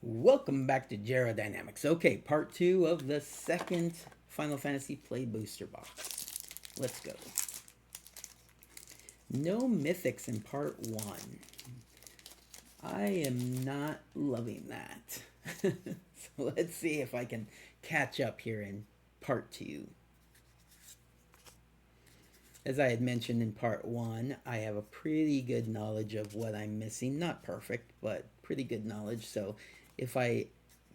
Welcome back to Jera Dynamics. Okay, part two of the second Final Fantasy Play Booster box. Let's go. No mythics in part one. I am not loving that. So let's see if I can catch up here in part two. As I had mentioned in part one, I have a pretty good knowledge of what I'm missing. Not perfect, but pretty good knowledge. So if I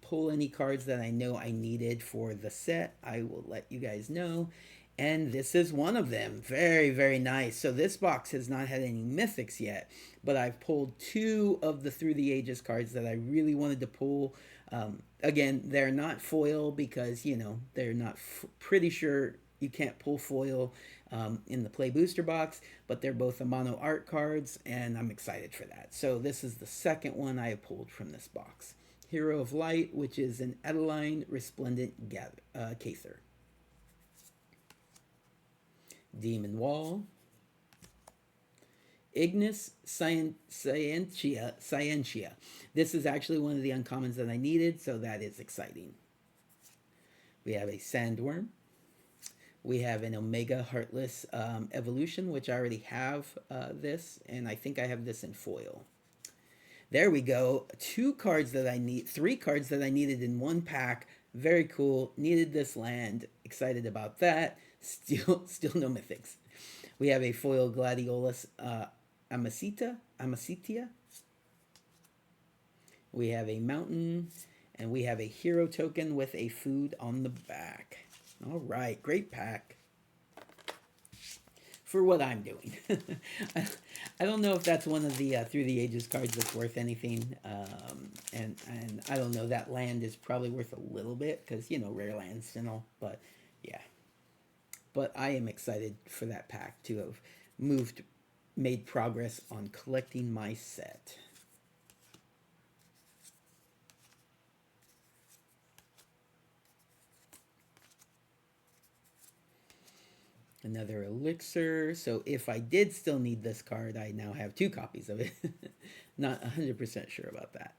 pull any cards that I know I needed for the set, I will let you guys know. And this is one of them. Very, very nice. So this box has not had any mythics yet, but I've pulled two of the Through the Ages cards that I really wanted to pull. Again, they're not foil because, they're not pretty sure you can't pull foil in the Play Booster box, but they're both Amano art cards, and I'm excited for that. So this is the second one I have pulled from this box. Hero of Light, which is an Adeline Resplendent Cather. Demon Wall. Ignis Scientia. This is actually one of the uncommons that I needed, so that is exciting. We have a Sandworm. We have an Omega Heartless Evolution, which I already have this, and I think I have this in foil. There we go. Three cards that I needed in one pack. Very cool. Needed this land. Excited about that. Still no mythics. We have a foil Gladiolus Amicitia. We have a mountain, and we have a hero token with a food on the back. All right, great pack for what I'm doing. I don't know if that's one of the Through the Ages cards that's worth anything, and I don't know. That land is probably worth a little bit because rare lands and all. But yeah, but I am excited for that pack to have made progress on collecting my set. Another elixir. So if I did still need this card, I now have two copies of it. Not 100% sure about that.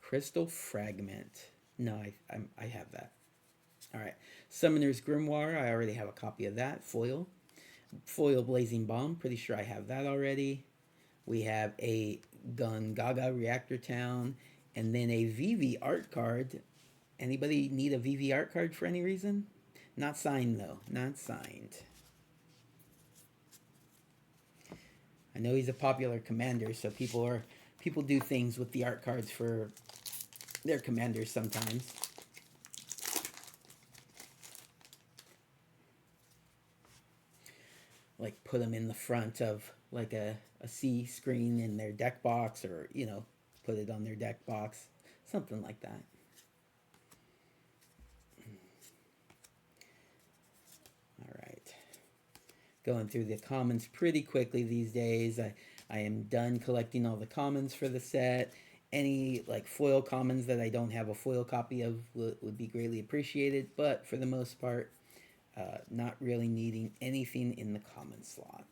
Crystal Fragment. No, I have that. All right. Summoner's Grimoire. I already have a copy of that. Foil. Foil Blazing Bomb. Pretty sure I have that already. We have a Gungaga Reactor Town. And then a VV art card. Anybody need a VV art card for any reason? Not signed though. Not signed. I know he's a popular commander, so people do things with the art cards for their commanders sometimes. Like put them in the front of like a C screen in their deck box, or put it on their deck box, something like that. All right, going through the commons pretty quickly these days. I am done collecting all the commons for the set. Any like foil commons that I don't have a foil copy of would be greatly appreciated, but for the most part, not really needing anything in the common slot.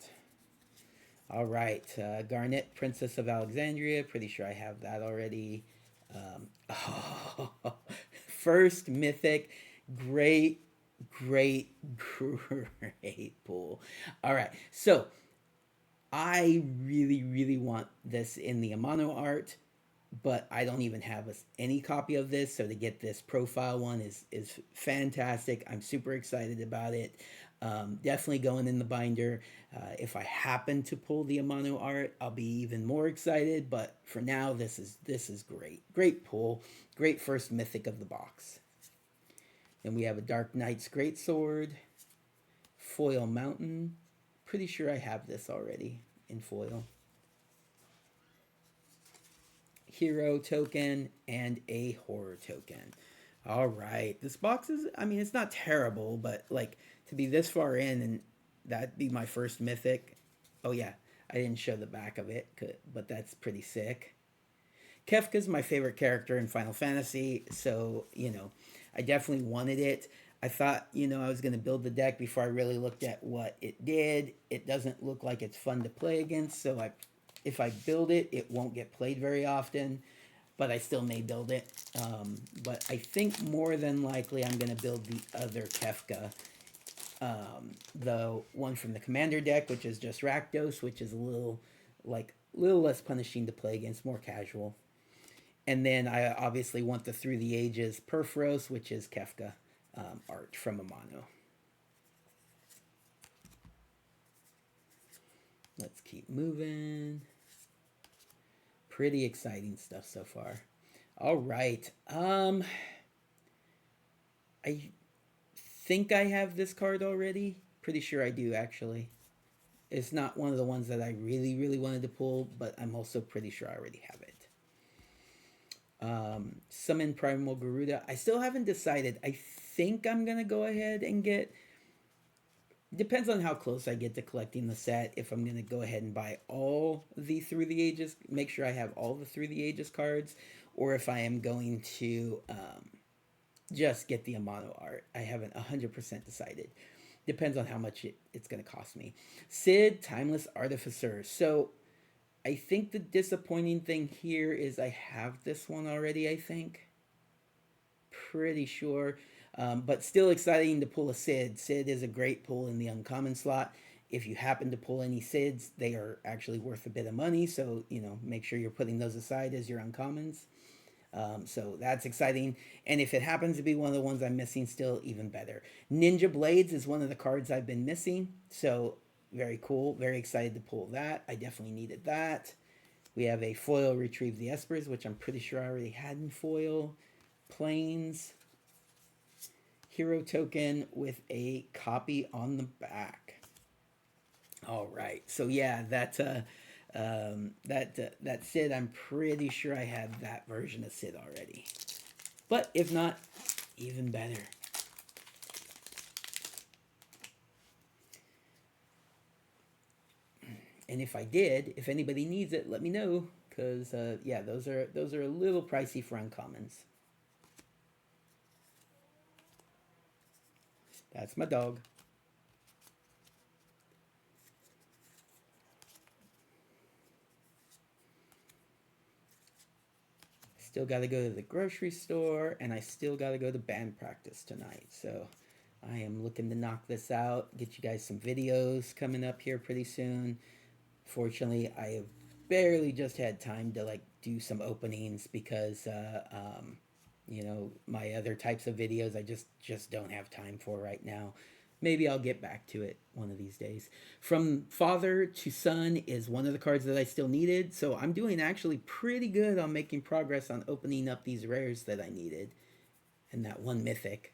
All right, Garnet, Princess of Alexandria. Pretty sure I have that already. Oh, first mythic, great, great, great pull. All right, so I really, really want this in the Amano art, but I don't even have any copy of this. So to get this profile one is fantastic. I'm super excited about it. Definitely going in the binder. If I happen to pull the Amano art, I'll be even more excited. But for now, this is great. Great pull. Great first mythic of the box. Then we have a Dark Knight's Greatsword, Foil Mountain. Pretty sure I have this already in foil. Hero token and a horror token. All right, this box is, I mean, it's not terrible, but like to be this far in and that'd be my first mythic. Oh yeah, I didn't show the back of it, but that's pretty sick. Kefka's my favorite character in Final Fantasy, so I definitely wanted it. I thought, I was going to build the deck before I really looked at what it did. It doesn't look like it's fun to play against, so if I build it, it won't get played very often, but I still may build it. But I think more than likely I'm going to build the other Kefka, the one from the Commander deck, which is just Rakdos, which is a little less punishing to play against, more casual. And then I obviously want the Through the Ages Purphoros, which is Kefka art from Amano. Let's keep moving. Pretty exciting stuff so far. All right. I think I have this card already. Pretty sure I do, actually. It's not one of the ones that I really, really wanted to pull, but I'm also pretty sure I already have it. Summon Primal Garuda. I still haven't decided. I think I'm going to go ahead and get... Depends on how close I get to collecting the set. If I'm going to go ahead and buy all the Through the Ages, make sure I have all the Through the Ages cards, or if I am going to just get the Amano art. I haven't 100% decided. Depends on how much it's going to cost me. Sid, Timeless Artificer. So I think the disappointing thing here is I have this one already, I think. Pretty sure. But still exciting to pull a Sid. Sid is a great pull in the uncommon slot. If you happen to pull any Sids, they are actually worth a bit of money. So, make sure you're putting those aside as your uncommons. So that's exciting. And if it happens to be one of the ones I'm missing still, even better. Ninja Blades is one of the cards I've been missing. So very cool. Very excited to pull that. I definitely needed that. We have a foil Retrieve the Espers, which I'm pretty sure I already had in foil. Plains. Hero token with a copy on the back. All right. So yeah, that Sid, I'm pretty sure I have that version of Sid already. But if not, even better. And if I did, if anybody needs it, let me know, because yeah, those are a little pricey for uncommons. That's my dog. Still got to go to the grocery store, and I still got to go to band practice tonight. So I am looking to knock this out, get you guys some videos coming up here pretty soon. Fortunately, I have barely just had time to do some openings because my other types of videos I just don't have time for right now. Maybe I'll get back to it one of these days. From Father to Son is one of the cards that I still needed, so I'm doing actually pretty good on making progress on opening up these rares that I needed, and that one mythic.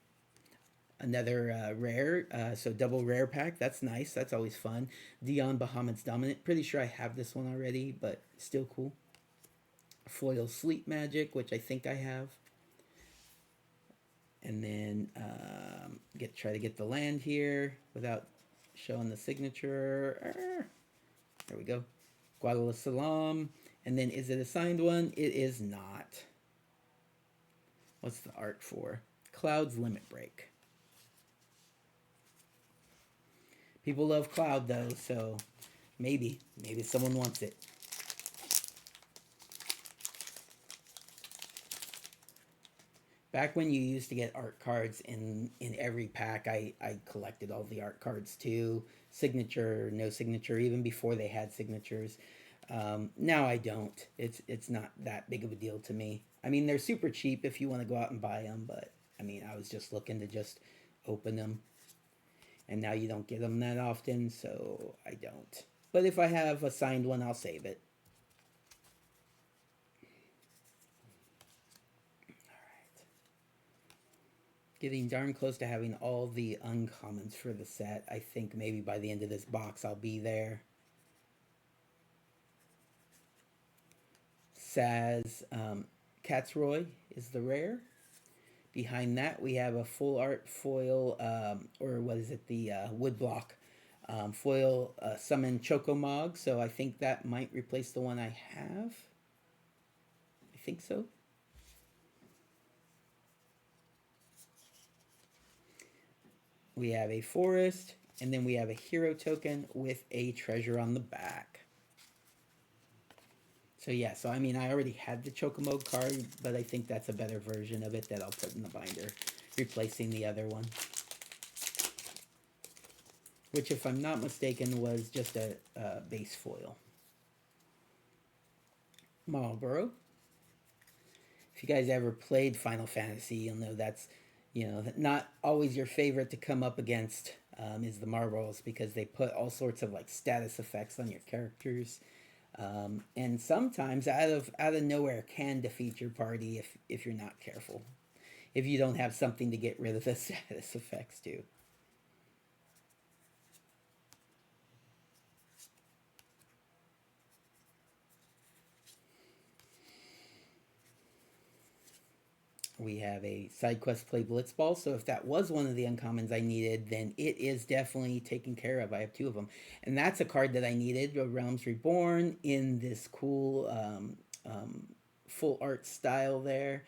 Another rare, so double rare pack. That's nice. That's always fun. Dion Bahamut's Dominant. Pretty sure I have this one already, but still cool. Foil Sleep Magic, which I think I have. And then try to get the land here without showing the signature. There we go. Guadala Salam. And then is it a signed one? It is not. What's the art for? Cloud's Limit Break. People love Cloud though, so maybe someone wants it. Back when you used to get art cards in every pack, I collected all the art cards too. Signature, no signature, even before they had signatures. Now I don't. It's not that big of a deal to me. I mean, they're super cheap if you want to go out and buy them, but I mean, I was just looking to just open them. And now you don't get them that often, so I don't. But if I have a signed one, I'll save it. Alright. Getting darn close to having all the uncommons for the set. I think maybe by the end of this box I'll be there. Saz Catsroy is the rare. Behind that, we have a full art foil, or what is it, the woodblock foil summon Chocomog. So I think that might replace the one I have. I think so. We have a forest, and then we have a hero token with a treasure on the back. So yeah, so I mean, I already had the Chocobo card, but I think that's a better version of it that I'll put in the binder, replacing the other one. Which, if I'm not mistaken, was just a base foil. Marlboro. If you guys ever played Final Fantasy, you'll know that's, you know, not always your favorite to come up against is the Marlboros, because they put all sorts of like status effects on your characters. And sometimes out of nowhere can defeat your party if you're not careful. If you don't have something to get rid of the status effects too. We have a side quest play Blitzball, so if that was one of the uncommons I needed, then it is definitely taken care of. I have two of them, and that's a card that I needed, Realms Reborn, in this cool full art style there.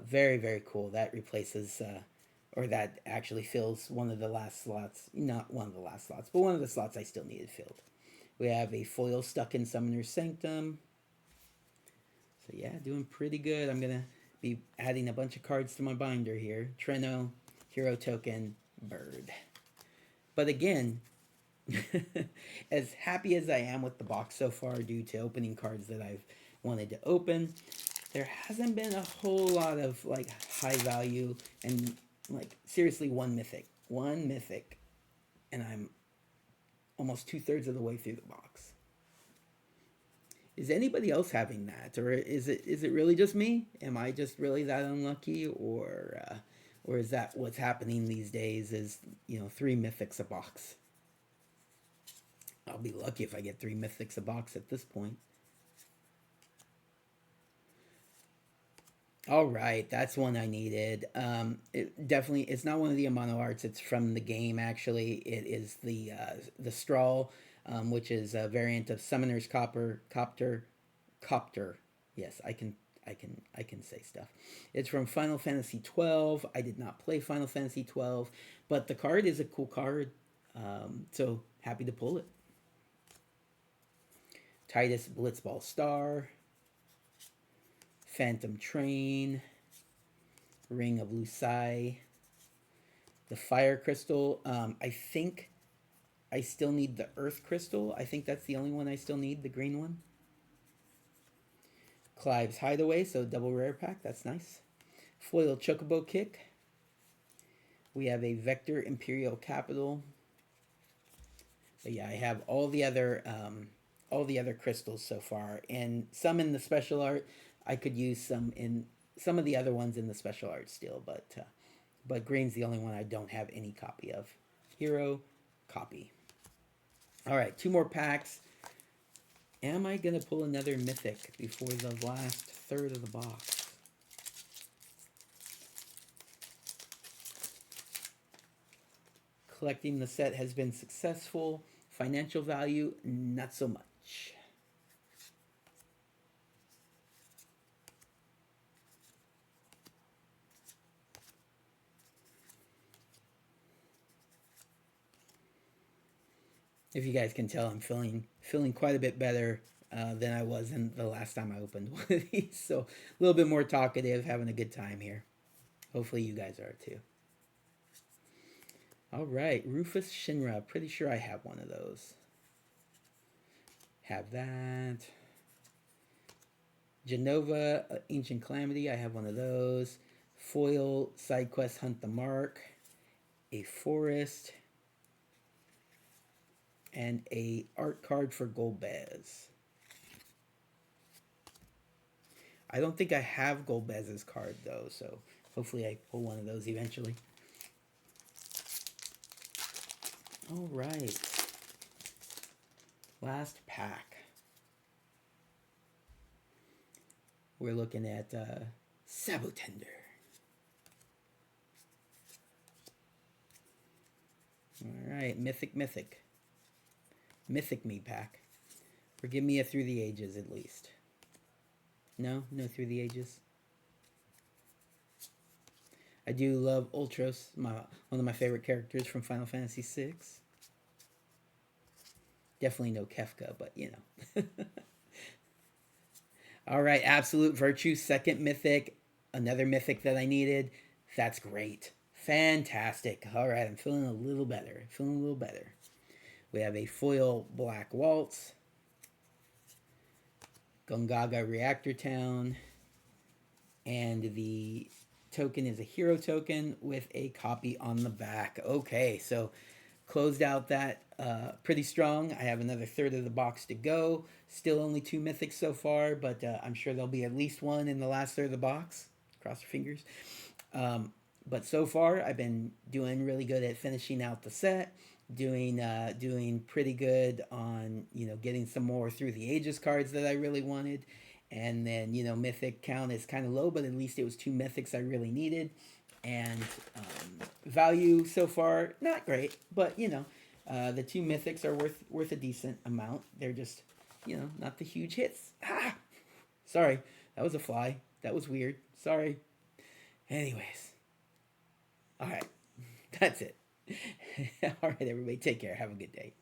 Very, very cool. That replaces, or that actually fills one of the last slots. Not one of the last slots, but one of the slots I still needed filled. We have a foil stuck in Summoner's Sanctum. So yeah, doing pretty good. I'm going to be adding a bunch of cards to my binder here. Treno, Hero Token, Bird. But again, as happy as I am with the box so far due to opening cards that I've wanted to open, there hasn't been a whole lot of like high value and like seriously one mythic, and I'm almost 2/3 of the way through the box. Is anybody else having that, or is it really just me? Am I just really that unlucky, or is that what's happening these days? Is, you know, 3 mythics a box? I'll be lucky if I get 3 mythics a box at this point. All right, that's one I needed. Definitely, it's not one of the Amano arts. It's from the game. Actually, it is the Strawl, which is a variant of Summoner's Copter. Yes, I can say stuff. It's from Final Fantasy 12. I did not play Final Fantasy 12, but the card is a cool card. So happy to pull it. Titus Blitzball Star. Phantom Train, Ring of Lucai, the Fire Crystal. I think I still need the Earth Crystal. I think that's the only one I still need, the green one. Clive's Hideaway, so double rare pack. That's nice. Foil Chocobo Kick. We have a Vector Imperial Capital. But yeah, I have all the other crystals so far, and some in the special art. I could use some of the other ones in the special art still, but green's the only one I don't have any copy of. Hero, copy. All right, 2 more packs. Am I gonna pull another mythic before the last third of the box? Collecting the set has been successful. Financial value, not so much. If you guys can tell, I'm feeling quite a bit better than I was in the last time I opened one of these. So a little bit more talkative, having a good time here. Hopefully you guys are too. All right, Rufus Shinra. Pretty sure I have one of those. Have that. Genova, Ancient Calamity. I have one of those. Foil, Side Quest, Hunt the Mark. A Forest. And a art card for Golbez. I don't think I have Golbez's card though, so hopefully I pull one of those eventually. All right. Last pack. We're looking at Sabotender. All right, Mythic. Mythic me pack. Forgive me a Through the Ages at least. No Through the Ages. I do love Ultros, one of my favorite characters from Final Fantasy VI. Definitely no Kefka, but you know. All right, Absolute Virtue, second mythic, another mythic that I needed. That's great. Fantastic. All right, I'm feeling a little better. Feeling a little better. We have a foil Black Waltz, Gongaga Reactor Town, and the token is a hero token with a copy on the back. Okay, so closed out that pretty strong. I have another third of the box to go. Still only 2 mythics so far, but I'm sure there'll be at least one in the last third of the box. Cross your fingers. But so far, I've been doing really good at finishing out the set. Doing pretty good on getting some more through the Aegis cards that I really wanted, and then mythic count is kind of low, but at least it was 2 mythics I really needed, and value so far not great, but the 2 mythics are worth a decent amount. They're just not the huge hits. Sorry, that was a fly. That was weird. Sorry. Anyways, all right, that's it. All right, everybody, take care. Have a good day.